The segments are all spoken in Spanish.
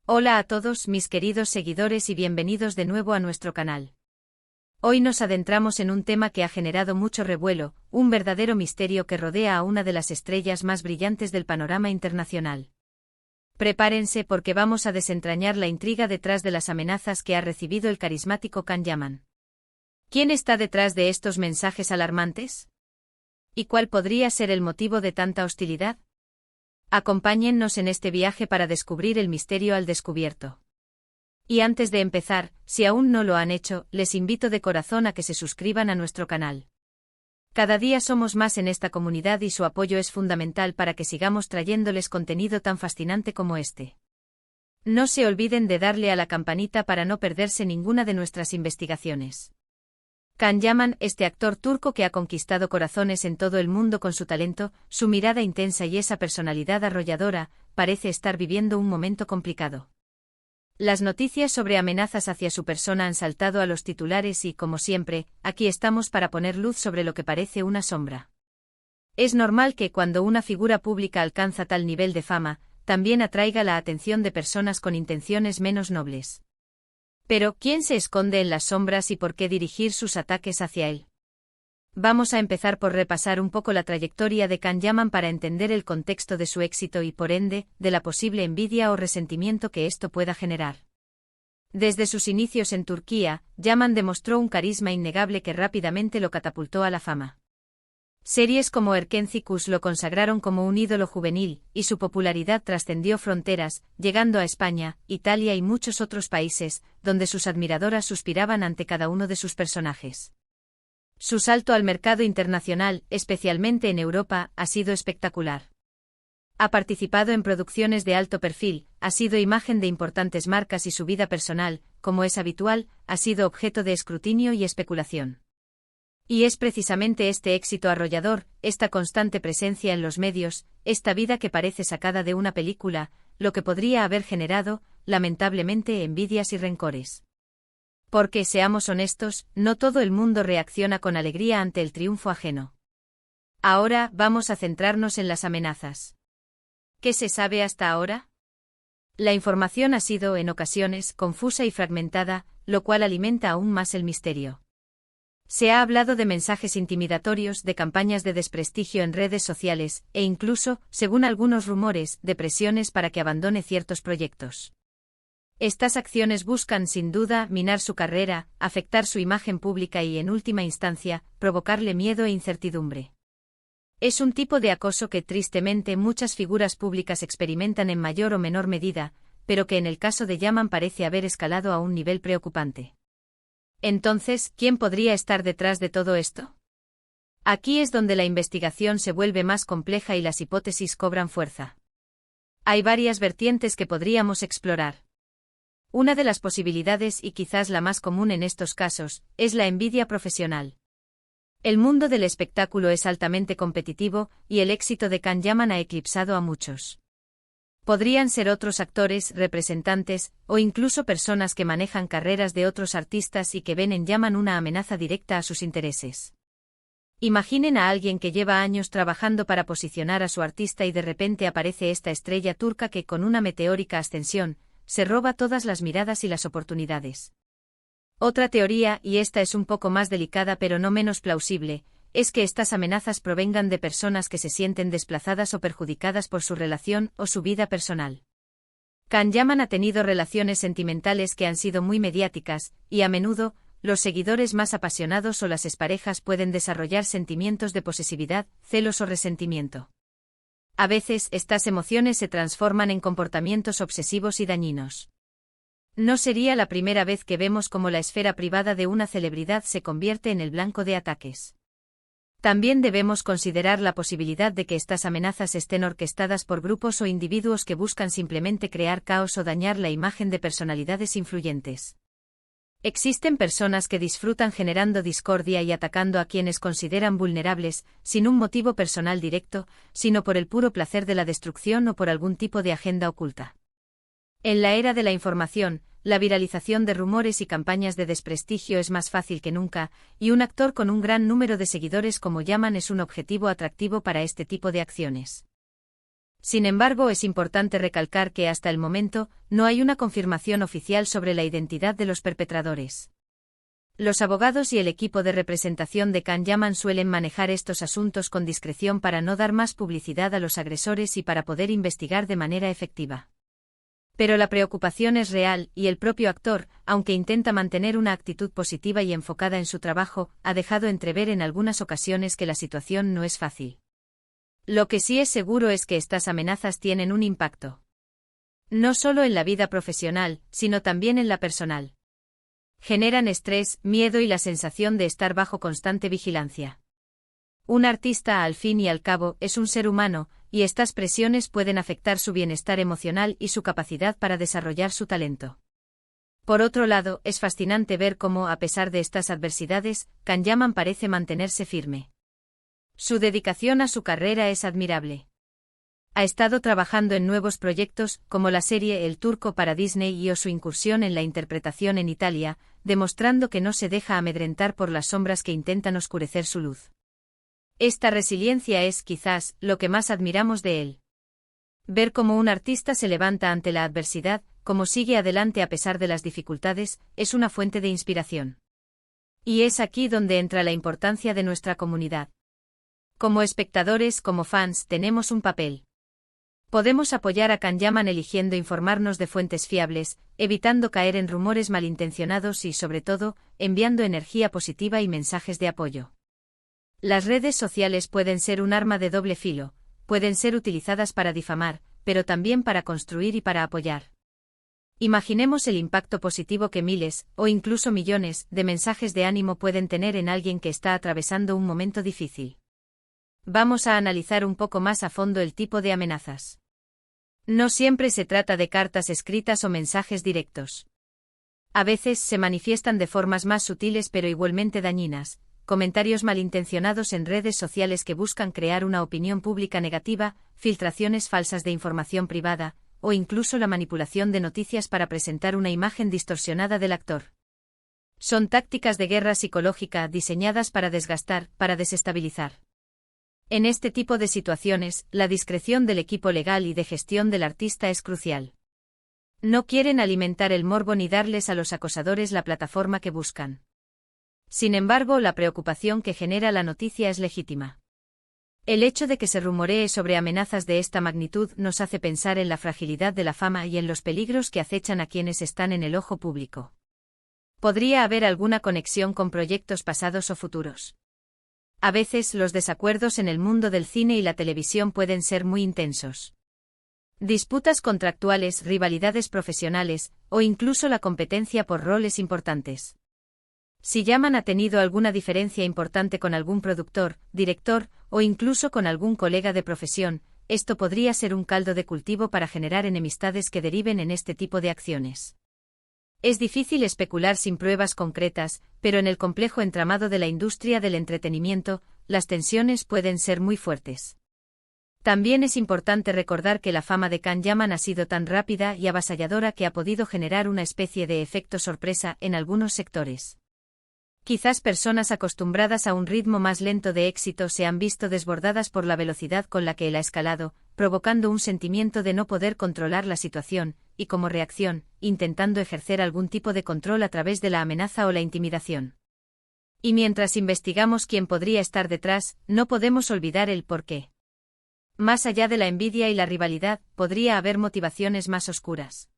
Hola a todos mis queridos seguidores y bienvenidos de nuevo a nuestro canal. Hoy nos adentramos en un tema que ha generado mucho revuelo, un verdadero misterio que rodea a una de las estrellas más brillantes del panorama internacional. Prepárense porque vamos a desentrañar la intriga detrás de las amenazas que ha recibido el carismático Can Yaman. ¿Quién está detrás de estos mensajes alarmantes? ¿Y cuál podría ser el motivo de tanta hostilidad? Acompáñennos en este viaje para descubrir el misterio al descubierto. Y antes de empezar, si aún no lo han hecho, les invito de corazón a que se suscriban a nuestro canal. Cada día somos más en esta comunidad y su apoyo es fundamental para que sigamos trayéndoles contenido tan fascinante como este. No se olviden de darle a la campanita para no perderse ninguna de nuestras investigaciones. Can Yaman, este actor turco que ha conquistado corazones en todo el mundo con su talento, su mirada intensa y esa personalidad arrolladora, parece estar viviendo un momento complicado. Las noticias sobre amenazas hacia su persona han saltado a los titulares y, como siempre, aquí estamos para poner luz sobre lo que parece una sombra. Es normal que cuando una figura pública alcanza tal nivel de fama, también atraiga la atención de personas con intenciones menos nobles. Pero, ¿quién se esconde en las sombras y por qué dirigir sus ataques hacia él? Vamos a empezar por repasar un poco la trayectoria de Can Yaman para entender el contexto de su éxito y, por ende, de la posible envidia o resentimiento que esto pueda generar. Desde sus inicios en Turquía, Yaman demostró un carisma innegable que rápidamente lo catapultó a la fama. Series como Erkencikus lo consagraron como un ídolo juvenil, y su popularidad trascendió fronteras, llegando a España, Italia y muchos otros países, donde sus admiradoras suspiraban ante cada uno de sus personajes. Su salto al mercado internacional, especialmente en Europa, ha sido espectacular. Ha participado en producciones de alto perfil, ha sido imagen de importantes marcas y su vida personal, como es habitual, ha sido objeto de escrutinio y especulación. Y es precisamente este éxito arrollador, esta constante presencia en los medios, esta vida que parece sacada de una película, lo que podría haber generado, lamentablemente, envidias y rencores. Porque, seamos honestos, no todo el mundo reacciona con alegría ante el triunfo ajeno. Ahora, vamos a centrarnos en las amenazas. ¿Qué se sabe hasta ahora? La información ha sido, en ocasiones, confusa y fragmentada, lo cual alimenta aún más el misterio. Se ha hablado de mensajes intimidatorios, de campañas de desprestigio en redes sociales, e incluso, según algunos rumores, de presiones para que abandone ciertos proyectos. Estas acciones buscan, sin duda, minar su carrera, afectar su imagen pública y, en última instancia, provocarle miedo e incertidumbre. Es un tipo de acoso que, tristemente, muchas figuras públicas experimentan en mayor o menor medida, pero que en el caso de Yaman parece haber escalado a un nivel preocupante. Entonces, ¿quién podría estar detrás de todo esto? Aquí es donde la investigación se vuelve más compleja y las hipótesis cobran fuerza. Hay varias vertientes que podríamos explorar. Una de las posibilidades, y quizás la más común en estos casos, es la envidia profesional. El mundo del espectáculo es altamente competitivo, y el éxito de Can Yaman ha eclipsado a muchos. Podrían ser otros actores, representantes, o incluso personas que manejan carreras de otros artistas y que ven en Yaman una amenaza directa a sus intereses. Imaginen a alguien que lleva años trabajando para posicionar a su artista y de repente aparece esta estrella turca que, con una meteórica ascensión, se roba todas las miradas y las oportunidades. Otra teoría, y esta es un poco más delicada pero no menos plausible, es que estas amenazas provengan de personas que se sienten desplazadas o perjudicadas por su relación o su vida personal. Can Yaman ha tenido relaciones sentimentales que han sido muy mediáticas, y a menudo, los seguidores más apasionados o las exparejas pueden desarrollar sentimientos de posesividad, celos o resentimiento. A veces, estas emociones se transforman en comportamientos obsesivos y dañinos. No sería la primera vez que vemos cómo la esfera privada de una celebridad se convierte en el blanco de ataques. También debemos considerar la posibilidad de que estas amenazas estén orquestadas por grupos o individuos que buscan simplemente crear caos o dañar la imagen de personalidades influyentes. Existen personas que disfrutan generando discordia y atacando a quienes consideran vulnerables, sin un motivo personal directo, sino por el puro placer de la destrucción o por algún tipo de agenda oculta. En la era de la información, la viralización de rumores y campañas de desprestigio es más fácil que nunca, y un actor con un gran número de seguidores como Yaman es un objetivo atractivo para este tipo de acciones. Sin embargo, es importante recalcar que hasta el momento, no hay una confirmación oficial sobre la identidad de los perpetradores. Los abogados y el equipo de representación de Can Yaman suelen manejar estos asuntos con discreción para no dar más publicidad a los agresores y para poder investigar de manera efectiva. Pero la preocupación es real, y el propio actor, aunque intenta mantener una actitud positiva y enfocada en su trabajo, ha dejado entrever en algunas ocasiones que la situación no es fácil. Lo que sí es seguro es que estas amenazas tienen un impacto. No solo en la vida profesional, sino también en la personal. Generan estrés, miedo y la sensación de estar bajo constante vigilancia. Un artista, al fin y al cabo, es un ser humano, y estas presiones pueden afectar su bienestar emocional y su capacidad para desarrollar su talento. Por otro lado, es fascinante ver cómo, a pesar de estas adversidades, Can Yaman parece mantenerse firme. Su dedicación a su carrera es admirable. Ha estado trabajando en nuevos proyectos, como la serie El Turco para Disney o su incursión en la interpretación en Italia, demostrando que no se deja amedrentar por las sombras que intentan oscurecer su luz. Esta resiliencia es, quizás, lo que más admiramos de él. Ver cómo un artista se levanta ante la adversidad, cómo sigue adelante a pesar de las dificultades, es una fuente de inspiración. Y es aquí donde entra la importancia de nuestra comunidad. Como espectadores, como fans, tenemos un papel. Podemos apoyar a Can Yaman eligiendo informarnos de fuentes fiables, evitando caer en rumores malintencionados y, sobre todo, enviando energía positiva y mensajes de apoyo. Las redes sociales pueden ser un arma de doble filo, pueden ser utilizadas para difamar, pero también para construir y para apoyar. Imaginemos el impacto positivo que miles, o incluso millones, de mensajes de ánimo pueden tener en alguien que está atravesando un momento difícil. Vamos a analizar un poco más a fondo el tipo de amenazas. No siempre se trata de cartas escritas o mensajes directos. A veces se manifiestan de formas más sutiles pero igualmente dañinas, comentarios malintencionados en redes sociales que buscan crear una opinión pública negativa, filtraciones falsas de información privada, o incluso la manipulación de noticias para presentar una imagen distorsionada del actor. Son tácticas de guerra psicológica diseñadas para desgastar, para desestabilizar. En este tipo de situaciones, la discreción del equipo legal y de gestión del artista es crucial. No quieren alimentar el morbo ni darles a los acosadores la plataforma que buscan. Sin embargo, la preocupación que genera la noticia es legítima. El hecho de que se rumoree sobre amenazas de esta magnitud nos hace pensar en la fragilidad de la fama y en los peligros que acechan a quienes están en el ojo público. ¿Podría haber alguna conexión con proyectos pasados o futuros? A veces los desacuerdos en el mundo del cine y la televisión pueden ser muy intensos. Disputas contractuales, rivalidades profesionales, o incluso la competencia por roles importantes. Si Yaman ha tenido alguna diferencia importante con algún productor, director, o incluso con algún colega de profesión, esto podría ser un caldo de cultivo para generar enemistades que deriven en este tipo de acciones. Es difícil especular sin pruebas concretas, pero en el complejo entramado de la industria del entretenimiento, las tensiones pueden ser muy fuertes. También es importante recordar que la fama de Can Yaman ha sido tan rápida y avasalladora que ha podido generar una especie de efecto sorpresa en algunos sectores. Quizás personas acostumbradas a un ritmo más lento de éxito se han visto desbordadas por la velocidad con la que él ha escalado, provocando un sentimiento de no poder controlar la situación, y como reacción, intentando ejercer algún tipo de control a través de la amenaza o la intimidación. Y mientras investigamos quién podría estar detrás, no podemos olvidar el porqué. Más allá de la envidia y la rivalidad, podría haber motivaciones más oscuras.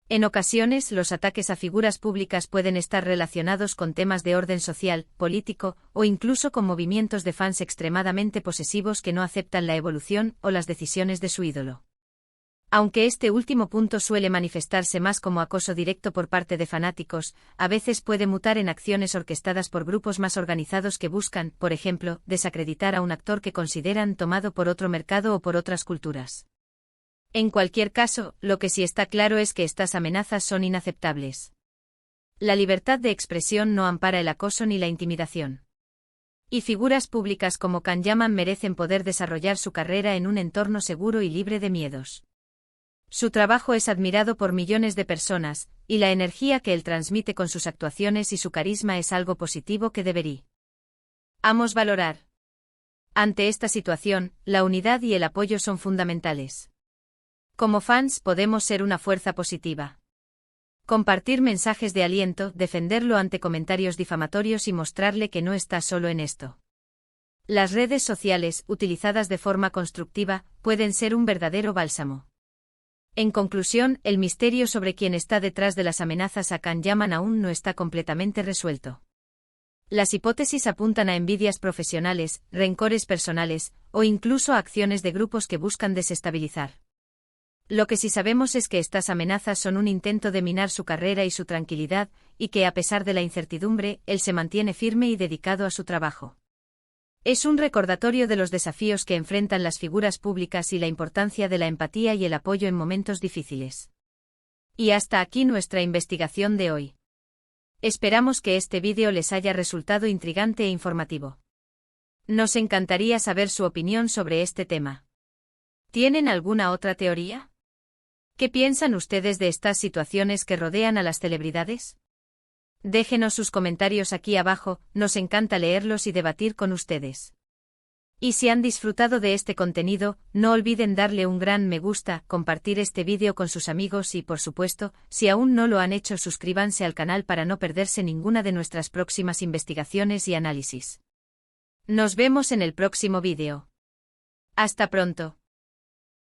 En ocasiones, los ataques a figuras públicas pueden estar relacionados con temas de orden social, político, o incluso con movimientos de fans extremadamente posesivos que no aceptan la evolución o las decisiones de su ídolo. Aunque este último punto suele manifestarse más como acoso directo por parte de fanáticos, a veces puede mutar en acciones orquestadas por grupos más organizados que buscan, por ejemplo, desacreditar a un actor que consideran tomado por otro mercado o por otras culturas. En cualquier caso, lo que sí está claro es que estas amenazas son inaceptables. La libertad de expresión no ampara el acoso ni la intimidación. Y figuras públicas como Can Yaman merecen poder desarrollar su carrera en un entorno seguro y libre de miedos. Su trabajo es admirado por millones de personas, y la energía que él transmite con sus actuaciones y su carisma es algo positivo que deberíamos valorar. Ante esta situación, la unidad y el apoyo son fundamentales. Como fans podemos ser una fuerza positiva. Compartir mensajes de aliento, defenderlo ante comentarios difamatorios y mostrarle que no está solo en esto. Las redes sociales, utilizadas de forma constructiva, pueden ser un verdadero bálsamo. En conclusión, el misterio sobre quién está detrás de las amenazas a Can Yaman aún no está completamente resuelto. Las hipótesis apuntan a envidias profesionales, rencores personales, o incluso a acciones de grupos que buscan desestabilizar. Lo que sí sabemos es que estas amenazas son un intento de minar su carrera y su tranquilidad, y que a pesar de la incertidumbre, él se mantiene firme y dedicado a su trabajo. Es un recordatorio de los desafíos que enfrentan las figuras públicas y la importancia de la empatía y el apoyo en momentos difíciles. Y hasta aquí nuestra investigación de hoy. Esperamos que este vídeo les haya resultado intrigante e informativo. Nos encantaría saber su opinión sobre este tema. ¿Tienen alguna otra teoría? ¿Qué piensan ustedes de estas situaciones que rodean a las celebridades? Déjenos sus comentarios aquí abajo, nos encanta leerlos y debatir con ustedes. Y si han disfrutado de este contenido, no olviden darle un gran me gusta, compartir este vídeo con sus amigos y, por supuesto, si aún no lo han hecho, suscríbanse al canal para no perderse ninguna de nuestras próximas investigaciones y análisis. Nos vemos en el próximo vídeo. Hasta pronto.